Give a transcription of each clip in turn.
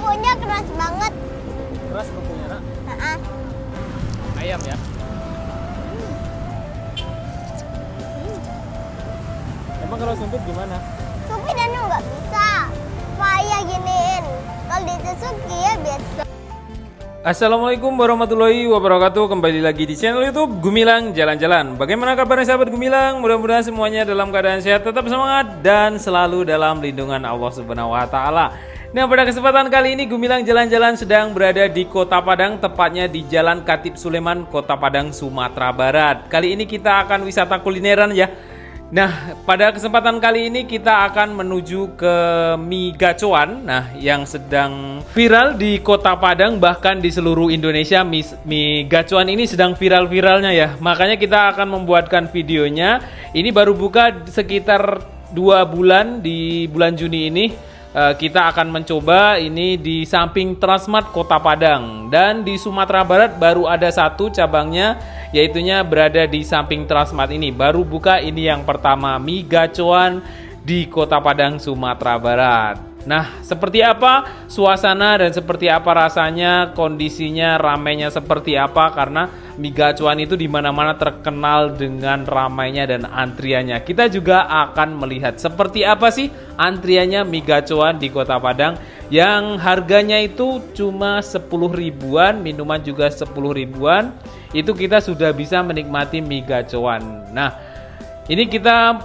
bumbunya keras banget. Keras bumbunya, Nak. Nah, Ayam ya. Emang kalau sumpit gimana? Supi dan nggak bisa. Paya giniin. Kalau ditusuk ya biasa. Assalamualaikum warahmatullahi wabarakatuh. Kembali lagi di channel YouTube Gumilang Jalan-Jalan. Bagaimana kabarnya sahabat Gumilang? Mudah-mudahan semuanya dalam keadaan sehat, tetap semangat dan selalu dalam lindungan Allah Subhanahu wa taala. Nah, pada kesempatan kali ini Gumilang Jalan-Jalan sedang berada di Kota Padang, tepatnya di Jalan Khatib Sulaiman, Kota Padang, Sumatera Barat. Kali ini kita akan wisata kulineran ya. Nah, pada kesempatan kali ini kita akan menuju ke mie gacoan. Nah, yang sedang viral di Kota Padang, bahkan di seluruh Indonesia. Mie gacoan ini sedang viral-viralnya ya. Makanya kita akan membuatkan videonya. Ini baru buka sekitar 2 bulan, di bulan Juni ini. Kita akan mencoba ini di samping Transmart Kota Padang. Dan di Sumatera Barat baru ada satu cabangnya, yaitunya berada di samping Transmart ini. Baru buka ini yang pertama, mie gacoan di Kota Padang, Sumatera Barat. Nah, seperti apa suasana dan seperti apa rasanya, kondisinya, ramainya seperti apa, karena mie gacoan itu dimana-mana terkenal dengan ramainya dan antriannya. Kita juga akan melihat seperti apa sih antriannya mie gacoan di Kota Padang, yang harganya itu cuma 10 ribuan, minuman juga 10 ribuan. Itu kita sudah bisa menikmati mie gacoan. Nah, ini kita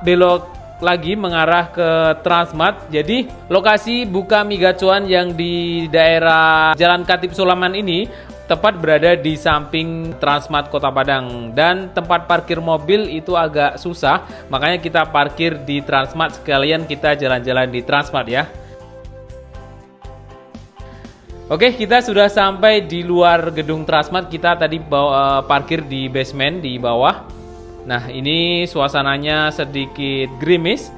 belok lagi mengarah ke Transmart. Jadi lokasi buka mie gacoan yang di daerah Jalan Khatib Sulaiman ini tepat berada di samping Transmart Kota Padang. Dan tempat parkir mobil itu agak susah, makanya kita parkir di Transmart, sekalian kita jalan-jalan di Transmart ya. Oke, kita sudah sampai di luar gedung Transmart. Kita tadi parkir di basement di bawah. Nah, ini suasananya sedikit gerimis.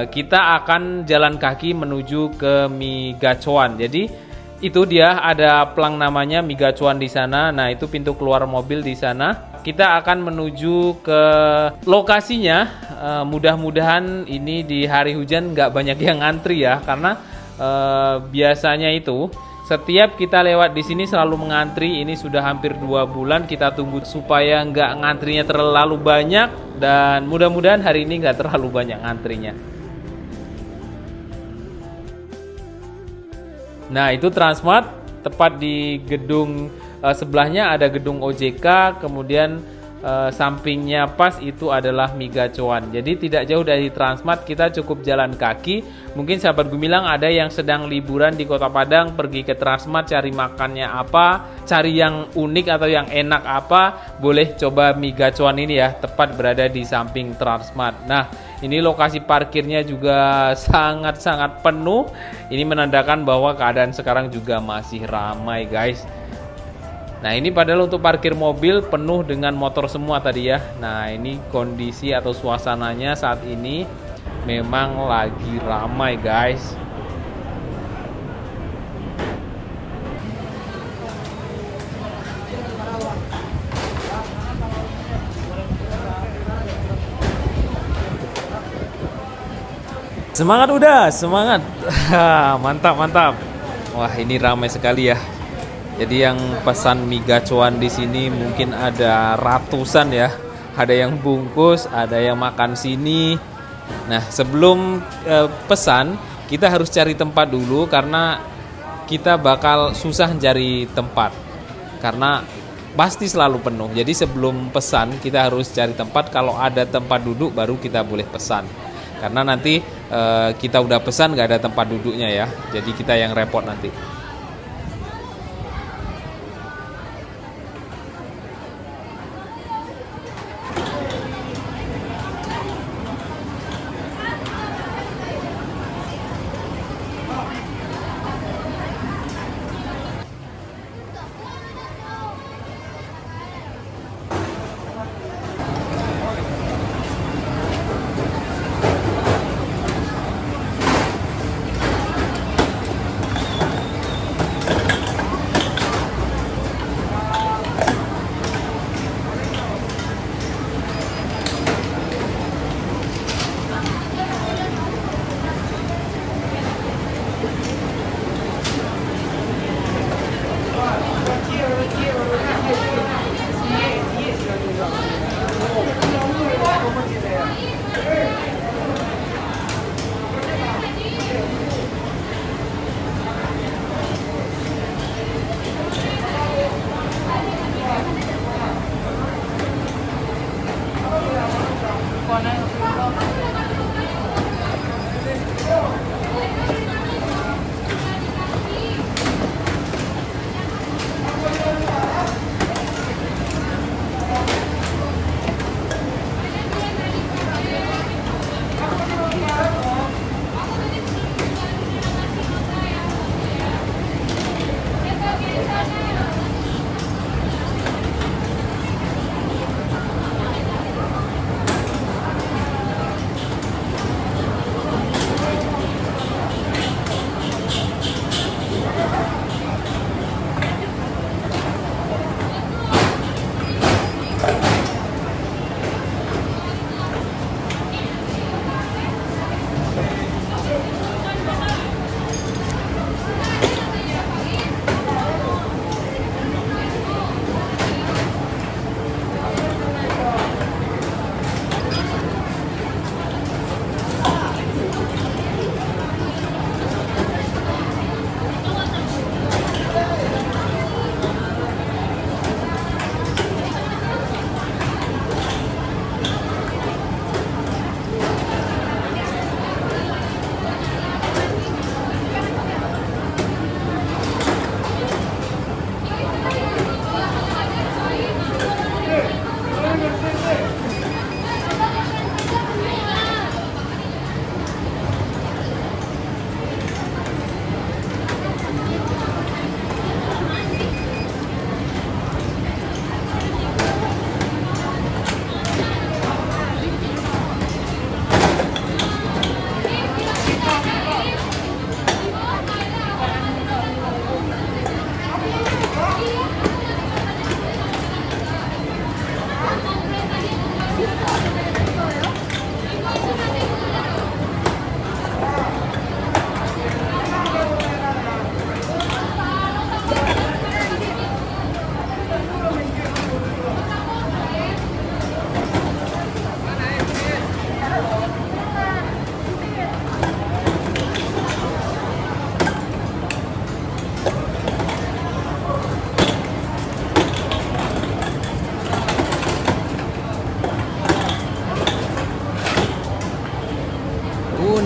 Kita akan jalan kaki menuju ke mie gacoan. Jadi itu dia, ada plang namanya mie gacoan di sana. Nah, itu pintu keluar mobil di sana. Kita akan menuju ke lokasinya. Mudah-mudahan ini di hari hujan nggak banyak yang ngantri ya, karena biasanya itu setiap kita lewat di sini selalu mengantri. Ini sudah hampir 2 bulan kita tunggu supaya nggak ngantrinya terlalu banyak, dan mudah-mudahan hari ini nggak terlalu banyak ngantrinya. Nah, itu Transmart, tepat di gedung sebelahnya ada gedung OJK, kemudian sampingnya pas itu adalah mie gacoan. Jadi tidak jauh dari Transmart, kita cukup jalan kaki. Mungkin sahabat Gumilang ada yang sedang liburan di Kota Padang, pergi ke Transmart cari makannya apa, cari yang unik atau yang enak apa, boleh coba mie gacoan ini ya, tepat berada di samping Transmart. Nah, ini lokasi parkirnya juga sangat-sangat penuh. Ini menandakan bahwa keadaan sekarang juga masih ramai guys. Nah, ini padahal untuk parkir mobil penuh dengan motor semua tadi ya. Nah, ini kondisi atau suasananya saat ini memang lagi ramai guys. Semangat udah, semangat. Mantap, mantap. Wah, ini ramai sekali ya. Jadi yang pesan mie gacoan di sini mungkin ada ratusan ya. Ada yang bungkus, ada yang makan sini. Nah, sebelum pesan, kita harus cari tempat dulu, karena kita bakal susah cari tempat, karena pasti selalu penuh. Jadi sebelum pesan kita harus cari tempat. Kalau ada tempat duduk baru kita boleh pesan, karena nanti kita udah pesan nggak ada tempat duduknya ya. Jadi kita yang repot nanti.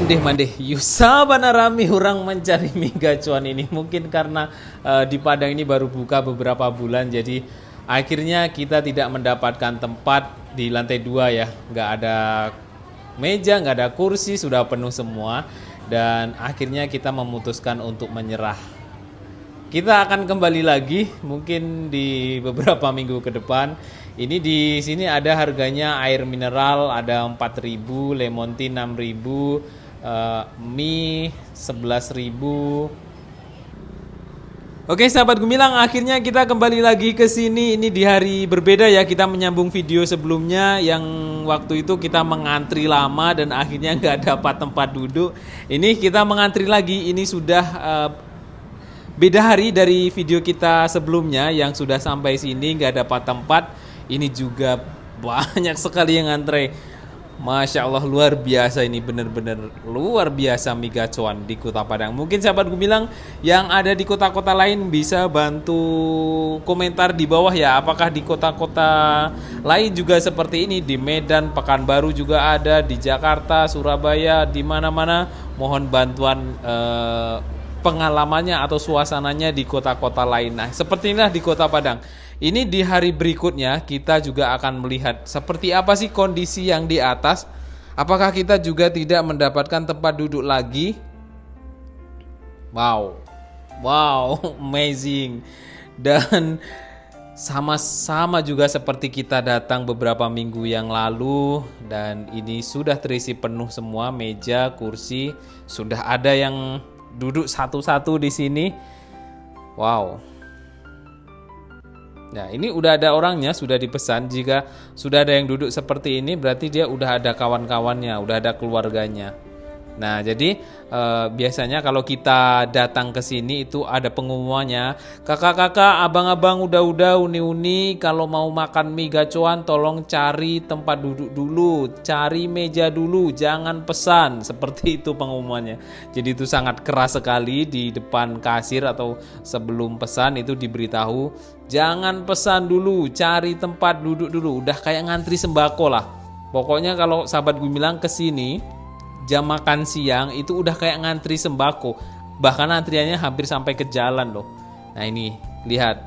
Mandeh Yusa Banarami orang mencari mie gacuan ini. Mungkin karena di Padang ini baru buka beberapa bulan, jadi akhirnya kita tidak mendapatkan tempat di lantai 2 ya. Nggak ada meja, nggak ada kursi, sudah penuh semua. Dan akhirnya kita memutuskan untuk menyerah. Kita akan kembali lagi mungkin di beberapa minggu ke depan. Ini di sini ada harganya air mineral ada 4.000, lemon tea 6.000, mie 11.000. Oke sahabat Gumilang, akhirnya kita kembali lagi ke sini. Ini di hari berbeda ya, kita menyambung video sebelumnya yang waktu itu kita mengantri lama dan akhirnya nggak dapat tempat duduk. Ini kita mengantri lagi, ini sudah beda hari dari video kita sebelumnya yang sudah sampai sini nggak dapat tempat. Ini juga banyak sekali yang antre. Masya Allah, luar biasa ini, bener-bener luar biasa mie gacuan di Kota Padang. Mungkin sahabat Gumilang yang ada di kota-kota lain bisa bantu komentar di bawah ya. Apakah di kota-kota lain juga seperti ini? Di Medan, Pekanbaru juga ada, di Jakarta, Surabaya, di mana-mana. Mohon bantuan pengalamannya atau suasananya di kota-kota lain. Nah, seperti inilah di Kota Padang. Ini di hari berikutnya kita juga akan melihat seperti apa sih kondisi yang di atas. Apakah kita juga tidak mendapatkan tempat duduk lagi? Wow, amazing. Dan sama-sama juga seperti kita datang beberapa minggu yang lalu. Dan ini sudah terisi penuh semua, meja, kursi. Sudah ada yang duduk satu-satu di sini. Wow. Nah, ini udah ada orangnya, sudah dipesan. Jika sudah ada yang duduk seperti ini, berarti dia udah ada kawan-kawannya, udah ada keluarganya. Nah, jadi biasanya kalau kita datang ke sini itu ada pengumumannya. Kakak-kakak, abang-abang, udah uni-uni, kalau mau makan mie gacuan tolong cari tempat duduk dulu, cari meja dulu, jangan pesan. Seperti itu pengumumannya. Jadi itu sangat keras sekali di depan kasir atau sebelum pesan itu diberitahu, jangan pesan dulu, cari tempat duduk dulu. Udah kayak ngantri sembako lah. Pokoknya kalau sahabat Gumilang ke sini jam makan siang itu udah kayak ngantri sembako. Bahkan antriannya hampir sampai ke jalan loh. Nah ini, lihat.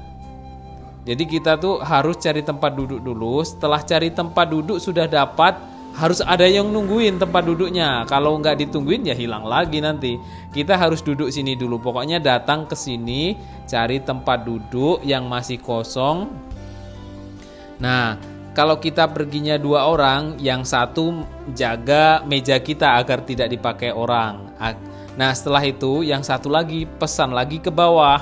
Jadi kita tuh harus cari tempat duduk dulu. Setelah cari tempat duduk sudah dapat, harus ada yang nungguin tempat duduknya. Kalau nggak ditungguin ya hilang lagi nanti. Kita harus duduk sini dulu. Pokoknya datang ke sini, cari tempat duduk yang masih kosong. Nah, kalau kita perginya 2 orang, yang satu jaga meja kita agar tidak dipakai orang. Nah, setelah itu yang satu lagi pesan lagi ke bawah.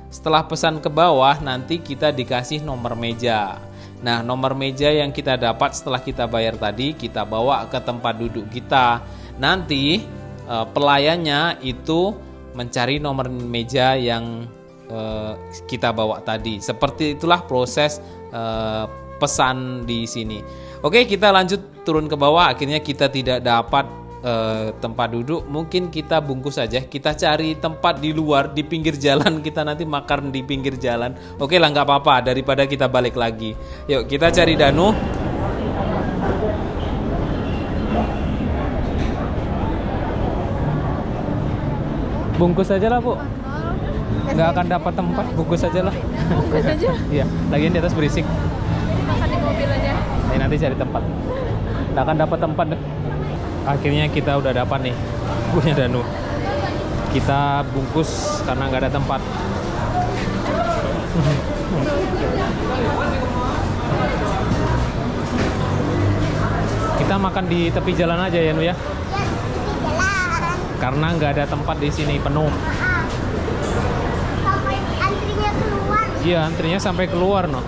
Setelah pesan ke bawah, nanti kita dikasih nomor meja. Nah, nomor meja yang kita dapat setelah kita bayar tadi, kita bawa ke tempat duduk kita. Nanti pelayannya itu mencari nomor meja yang kita bawa tadi. Seperti itulah proses pesan di sini. Oke, kita lanjut turun ke bawah. Akhirnya kita tidak dapat tempat duduk. Mungkin kita bungkus saja. Kita cari tempat di luar, di pinggir jalan. Kita nanti makan di pinggir jalan. Oke lah, nggak apa-apa daripada kita balik lagi. Yuk kita cari Danu. Bungkus saja lah Bu. Nggak akan dapat tempat. Bungkus saja lah. Bungkus aja. Iya. Lagian di atas berisik. Makan di mobil aja. Nanti cari tempat. Nggak akan dapat tempat deh. Akhirnya kita udah dapat nih punya Danu. Kita bungkus karena nggak ada tempat. Kita makan di tepi jalan aja ya Nu ya. Karena nggak ada tempat di sini, penuh. Sampai antrinya keluar. Iya, antrinya sampai keluar no.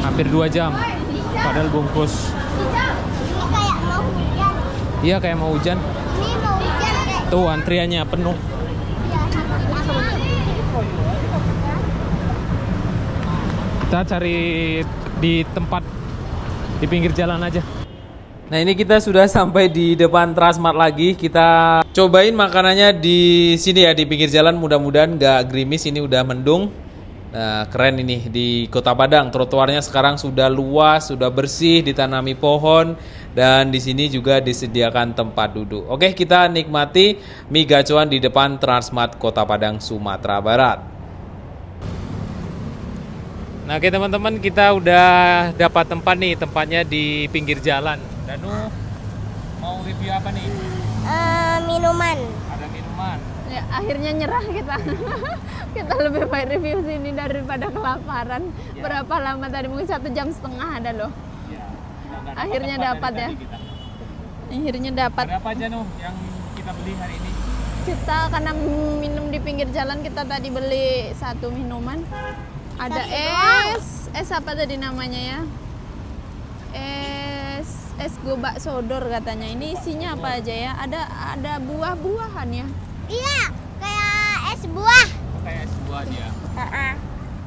Hampir 2 jam. Padahal bungkus. Ini kayak mau hujan. Iya, kayak mau hujan. Ini mau hujan kayak. Tuh antriannya penuh. Kita cari di tempat di pinggir jalan aja. Nah, ini kita sudah sampai di depan Transmart lagi. Kita cobain makanannya di sini ya, di pinggir jalan. Mudah-mudahan nggak gerimis. Ini udah mendung. Nah, keren ini di Kota Padang. Trotoarnya sekarang sudah luas, sudah bersih, ditanami pohon. dan di sini juga disediakan tempat duduk. Oke, kita nikmati mie gacoan di depan Transmart Kota Padang, Sumatera Barat. Nah, oke teman-teman, kita udah dapat tempat nih, tempatnya di pinggir jalan. Danu mau review apa nih? Minuman. Ada minuman. Ya, akhirnya nyerah kita. Kita lebih baik review sini daripada kelaparan. Ya. Berapa lama tadi? Mungkin 1,5 jam ada loh. Ya, Akhirnya dapat ya. Akhirnya dapat. Berapa aja Nuh yang kita beli hari ini? Kita karena minum di pinggir jalan, kita tadi beli satu minuman. Ada es apa tadi namanya ya? Es gobak sodor katanya. Ini isinya apa aja ya? Ada buah-buahan ya. Iya, kayak es buah. Kayak es buah dia.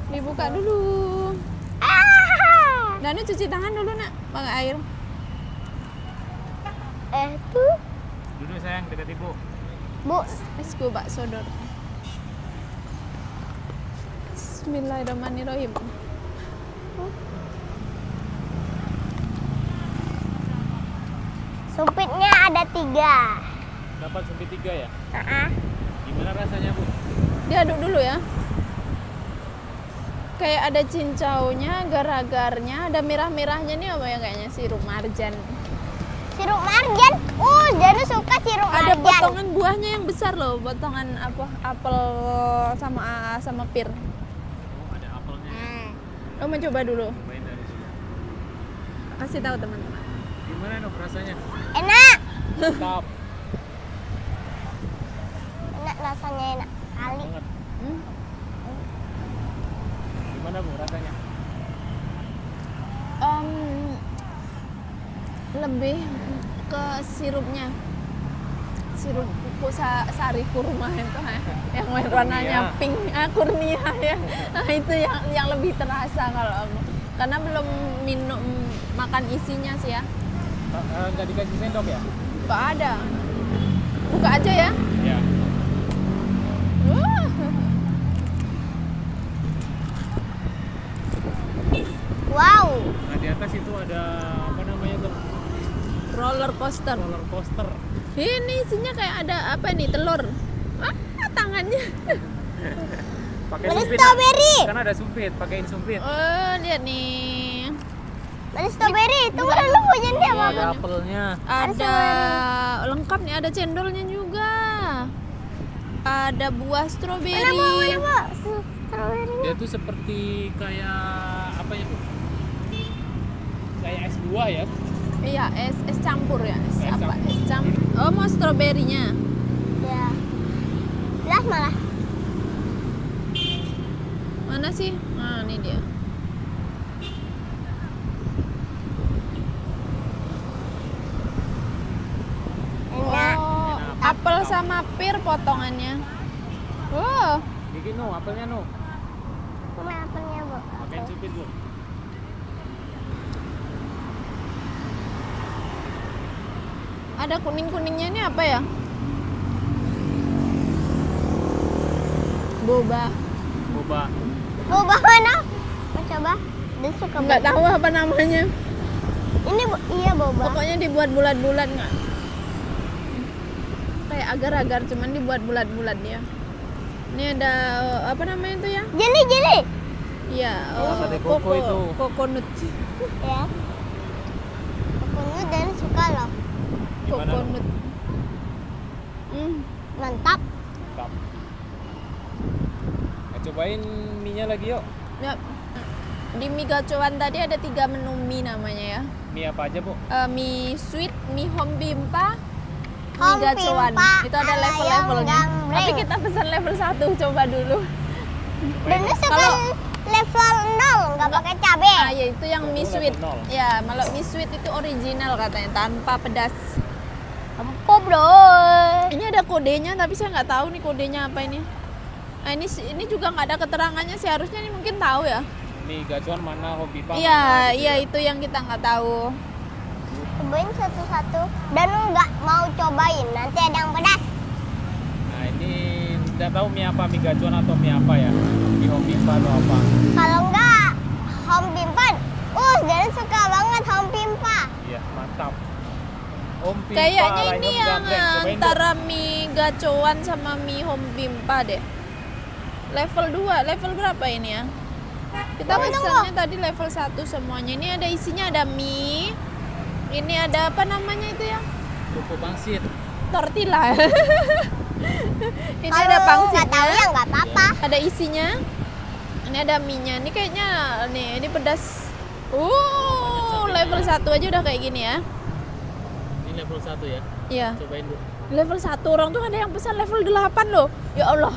Dibuka dulu. Danu cuci tangan dulu nak, pakai air. Tuh, Duduk sayang, dekat ibu. Bu. Es gobak sodor. Bismillahirrahmanirrahim. Sumpitnya ada 3. Dapat sumpit 3 ya? Gimana rasanya Bu? Diaduk dulu ya. Kayak ada cincaunya, agar-agarnya, ada merah-merahnya nih apa ya kayaknya sirup marjan. Sirup marjan. Jadi suka sirup Ada marjan. potongan buahnya yang besar loh, potongan apa apel sama pir. Oh, ada apelnya. Lo mau coba dulu. Cobain dari sini. Kasih tahu teman-teman. Gimana Nuh rasanya? Enak. Mantap Enak rasanya, enak kali. banget. Hmm? Gimana Bu rasanya? Lebih ke sirupnya. Sirup sari kurma itu yang warnanya Kurnia. pink, kurnia ya. Nah, itu yang lebih terasa kalau karena belum minum makan isinya sih ya. Nggak dikasih sendok ya? Nggak ada. Buka aja ya. Ya. Wah. Wow. Nah di atas itu ada apa namanya tuh? Roller coaster. Roller coaster. Ini isinya kayak ada apa nih, telur. Tangannya. Pakai Ada sumpit. strawberry. Kan ada sumpit, pakein sumpit. Oh, lihat nih. Ada strawberry. Tunggu dulu punya dia Oh, apa? ada apelnya. Ada lengkap nih, ada cendolnya juga. Ada buah stroberi. Mana bu? Strawberry. Dia tuh seperti kayak apa ya Bu? Kayak es buah ya. Iya, es campur ya. Es Es apa? campur. Es campur. Oh, mau stroberinya. Ya. Jelas malah. Mana sih? Nah, ini dia. Enak. Oh, apel sama pir potongannya. Oh, Bikin Nuh, apelnya Nuh. Cuma apelnya bu. Pakein sumpit Bu. ada kuning-kuningnya ini apa ya? Boba. Boba. Boba mana? Mau coba? Dia suka Nggak boba. tahu apa namanya. Ini iya boba. Pokoknya dibuat bulat-bulat nggak? Kayak agar-agar, cuman dibuat bulat-bulat ya. Ini ada apa namanya itu ya? Jeli. Iya, Sate koko itu. Kokonut. Ya. Aku dan suka loh. Gimana, Kokonut. Mantap. Mantap. Nah, cobain mie-nya lagi yuk. Ya. Di mie gacoan tadi ada 3 menu mie namanya ya. Mie apa aja Bu? Mie sweet, mie home bimpa, mie Home gacoan. bimpa Itu ada ala level-levelnya. yang gambreng. Tapi kita pesan level 1, coba dulu. Dan dia suka Kalau- level 0, nggak pakai cabe. Ah, ya itu yang mie Level sweet. 0. Ya, kalau mie sweet itu original katanya, tanpa pedas. Empuk bro. Ini ada kodenya, tapi saya nggak tahu nih kodenya apa ini. Nah, ini juga nggak ada keterangannya sih, harusnya ini mungkin tahu ya. Mie gacuan mana hobi Pak? Iya, iya itu yang kita nggak tahu. Cobain satu-satu. Dan nggak mau cobain, nanti ada yang pedas. Nah ini tidak tahu mie apa, mie gacuan atau mie apa ya? Mie hobi Pak atau apa? Kalau nggak home pimpa, dan suka banget home pimpa. Iya mantap. Om Pimpa Kayaknya lah, ini Om yang Gaplek. Cobain, Bu. antara mie gacoan sama mie home pimpa deh. Level 2, level berapa ini ya? Kita pesannya tadi level 1 semuanya. Ini ada isinya, ada mie. Ini ada apa namanya itu ya? Kerupuk pangsit. Tortilla. Ini Kalau ada nggak tahu pangsitnya, ya nggak apa-apa. ada isinya. Ini ada mie-nya. Ini kayaknya nih, ini pedas. Level 1 aja udah kayak gini ya. Ini level 1 ya. Iya. Cobain, Bu. Level 1 orang tuh ada yang pesan level 8 loh. Ya Allah.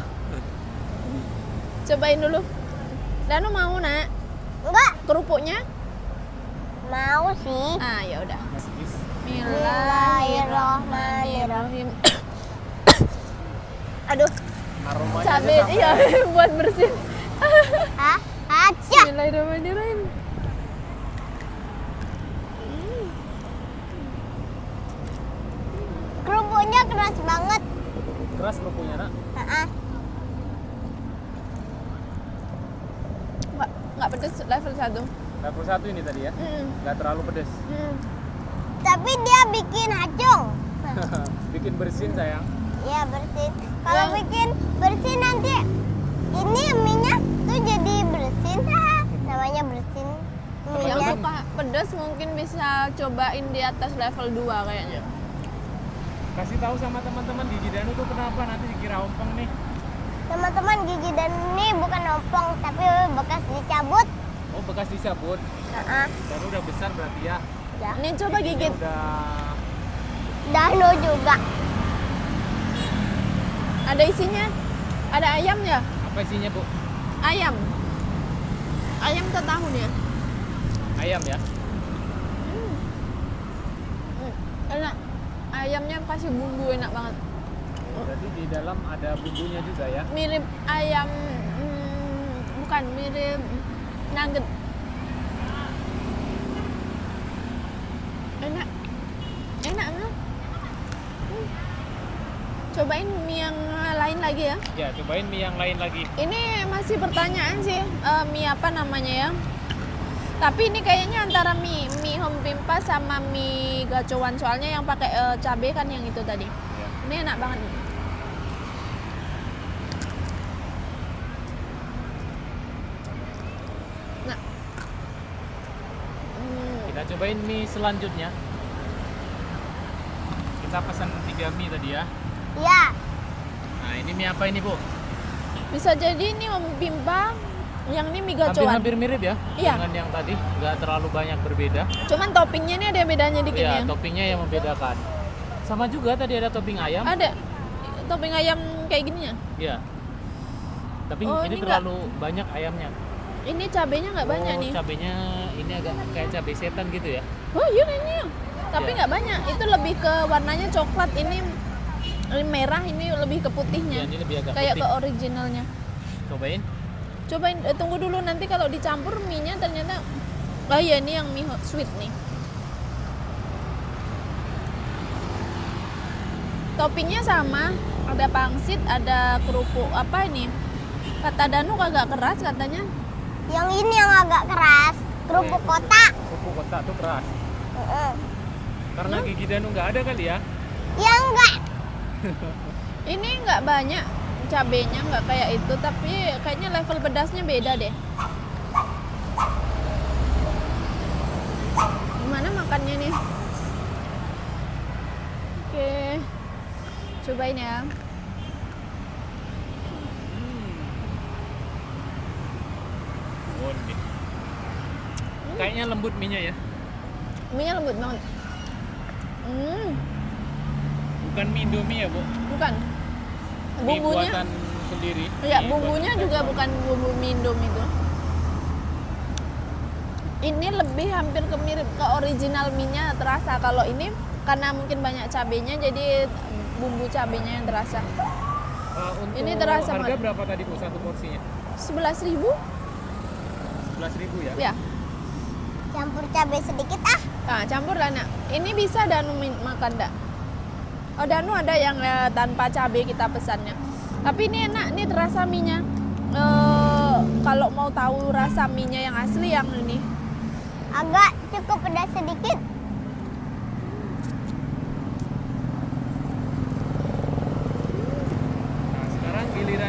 Cobain dulu. Danu mau, Nak? Enggak, Kerupuknya? mau sih. Ah, ya udah. Bismillahirrahmanirrahim. Aduh, Aromanya cabai aja sampai- iya buat bersin. Hah? Aja. Bismillahirrahmanirrahim. Kerupuknya keras banget. Keras kerupuknya, Nak. Heeh. Nggak pedes level 1. Level 1 ini tadi ya. Nggak terlalu pedes. Tapi dia bikin hacung. Bikin bersin, sayang. Iya bersin. Kalau Ya. bikin bersin nanti ini mie-nya tuh jadi bersin. Namanya bersin. Yang Mie-nya. suka pedes mungkin bisa cobain di atas level 2 kayaknya. Kasih tahu sama teman-teman Gigi Danu tuh kenapa nanti dikira ompong nih. Teman-teman gigi dan ini bukan ompong tapi bekas dicabut. Oh, bekas dicabut. Heeh. Dan udah besar berarti ya. Ya. Ini coba gigit. Udah Danu juga. Ada isinya? Ada ayamnya? apa isinya, Bu? Ayam. Ayam ke tahu dia. Ayam ya. Enak. Ayamnya kasih bumbu enak banget. Berarti di dalam ada bumbunya juga ya. Mirip ayam bukan mirip nugget. Enak. Enak kan? Cobain mie yang lain lagi ya. Ya, cobain mie yang lain lagi. Ini masih pertanyaan sih, mie apa namanya ya? Tapi ini kayaknya antara mie home pimpa sama mie gacoan, soalnya yang pakai cabai kan yang itu tadi. Ya. Ini enak banget. Nah. Kita cobain mie selanjutnya. Kita pesan 3 mie tadi ya. Ya. Nah, ini mie apa ini, Bu? Bisa jadi ini home pimpa, yang ini mie gacoan. Hampir mirip ya Iya. dengan yang tadi, nggak terlalu banyak berbeda. Cuman toppingnya ini ada bedanya dikit Ya, ya. toppingnya yang membedakan. Sama juga tadi ada topping ayam. Ada topping ayam kayak gininya. Iya. Tapi Oh, ini ini terlalu banyak ayamnya. Ini cabenya nggak banyak nih. Cabenya ini agak kayak cabai setan gitu ya. Oh iya ini. Tapi Iya. nggak banyak. Itu lebih ke warnanya coklat. Ini merah, ini lebih ke Ya, putihnya. ini lebih agak Kayak putih. ke originalnya. Cobain. Cobain, tunggu dulu nanti kalau dicampur mie-nya ternyata. Oh iya ini yang mie sweet nih. Toppingnya sama, ada pangsit, ada kerupuk apa ini? Kata Danu agak keras katanya. Yang ini yang agak keras. Kerupuk kotak. Kerupuk kotak tuh keras. Heeh. Karena Gigi Danu nggak ada kali ya. Ya enggak. Ini nggak banyak cabenya, nggak kayak itu, tapi kayaknya level pedasnya beda deh. Gimana makannya nih? Oke, cobain ya. Oh, ini. Kayaknya lembut mie-nya ya. Mie-nya lembut banget. Bukan mie Indomie ya, Bu. Bukan. Mie Bumbunya, buatan sendiri. ya Mie bumbunya buatan juga restoran. bukan bumbu mie Indomie itu. Ini lebih hampir ke mirip ke original mie-nya terasa. Kalau ini karena mungkin banyak cabenya, jadi bumbu cabenya yang terasa. Untuk Ini terasa harga banget. berapa tadi, Bu, satu porsinya? 11.000 11.000 ya? ya. Campur cabai sedikit ah. Nah, campur lah nak. Ini bisa Danu makan dak? Oh Danu ada yang tanpa cabai kita pesannya. Tapi ini enak, ini terasa mie-nya. Kalau mau tahu rasa mie-nya yang asli yang ini. Agak cukup pedas sedikit.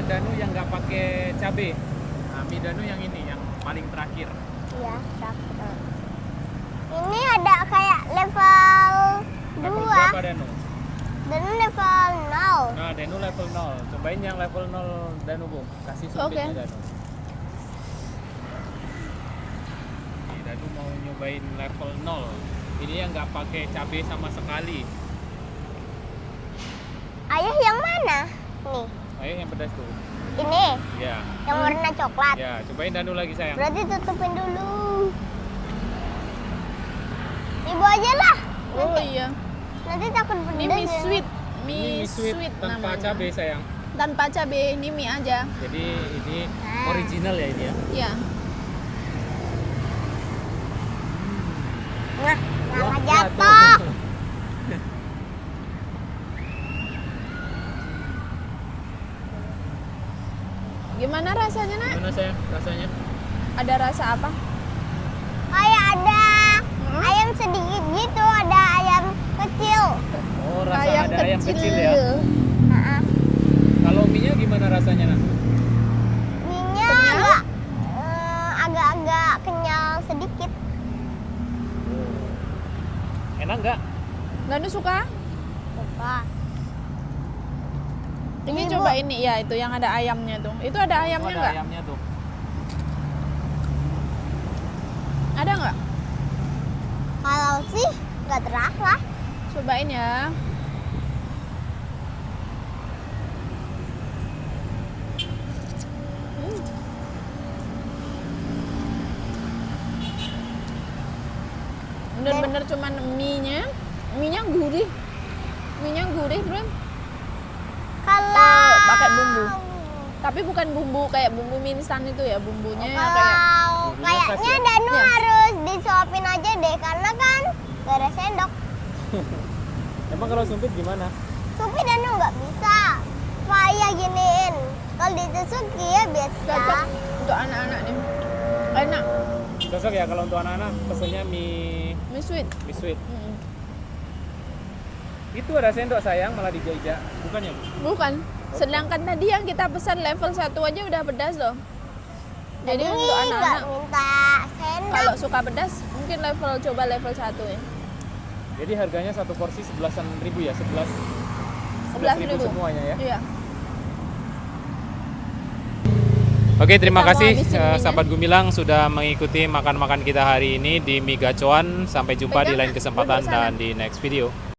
Danu yang nggak pakai cabe. Nah, mie Danu yang ini, yang paling terakhir. Iya, dapet. Ini ada kayak level Level 2 berapa Danu? dan level 0. Nah, Danu level 0. Cobain yang level 0 Danu, Bu. Kasih supirnya Oke. Danu. Nih, Danu mau nyobain level 0. Ini yang nggak pakai cabe sama sekali. Ayah yang mana? Nih, Ayo yang pedas tuh. ini Ya. yang warna coklat. Ya, cobain Danu lagi sayang. Berarti tutupin dulu. Ibu aja lah. Oh iya. Nanti takut pedas. Ini mie ya. sweet. Ini Mie mie sweet sweet tanpa namanya. cabe sayang. Tanpa cabe, ini mie aja. Jadi ini Nah. original ya ini ya. Iya. Nah, Wah, jangan jatuh. Gimana rasanya, Nak? Gimana sayang rasanya? Ada rasa apa? Kayak ada Hmm? ayam sedikit gitu, ada ayam kecil. Oh, rasa ada ayam kecil ya. Nah, Kalau mie-nya gimana rasanya, Nak? mie-nya Kenyal? agak-agak kenyal sedikit. Enak nggak? Danu suka? Suka. Ini Ini, coba Bu. ini ya, itu yang ada ayamnya tuh. Itu ada ayamnya Oh, ada nggak? ayamnya tuh. Ada nggak? Kalau sih nggak terasa. Cobain ya. Hmm. Bener-bener cuman mie-nya gurih. Mie-nya gurih, Bro. Kalau pakai bumbu. Tapi bukan bumbu kayak bumbu mie instan itu ya, bumbunya kayak Kalau Bumbunya khas kayaknya ya? Danu Ya. harus disuapin aja deh, karena kan gak ada sendok. Emang kalau sumpit gimana? Supi Danu nggak bisa. Payah giniin. Kalau ditusuki ya biasa. cocok untuk anak-anak nih. Enak, Cocok ya kalau untuk anak-anak pesennya mie mie sweet. sweet. Mm. Itu ada sendok sayang malah dijajak. Bukannya, Bu? Bukan. Sedangkan tadi yang kita pesan level 1 aja udah pedas loh. Jadi Ini untuk nggak anak-anak minta sendok. kalau suka pedas mungkin coba level 1 ya. Jadi harganya satu porsi 11.000 ya, 11.000 11.000 semuanya ya. Iya. Oke, terima Kita mau kasih habisin mie-nya. sahabat Gumilang sudah mengikuti makan-makan kita hari ini di Mie Gacoan. Sampai jumpa di Pegang lain nggak? kesempatan Duduk sana. dan di next video.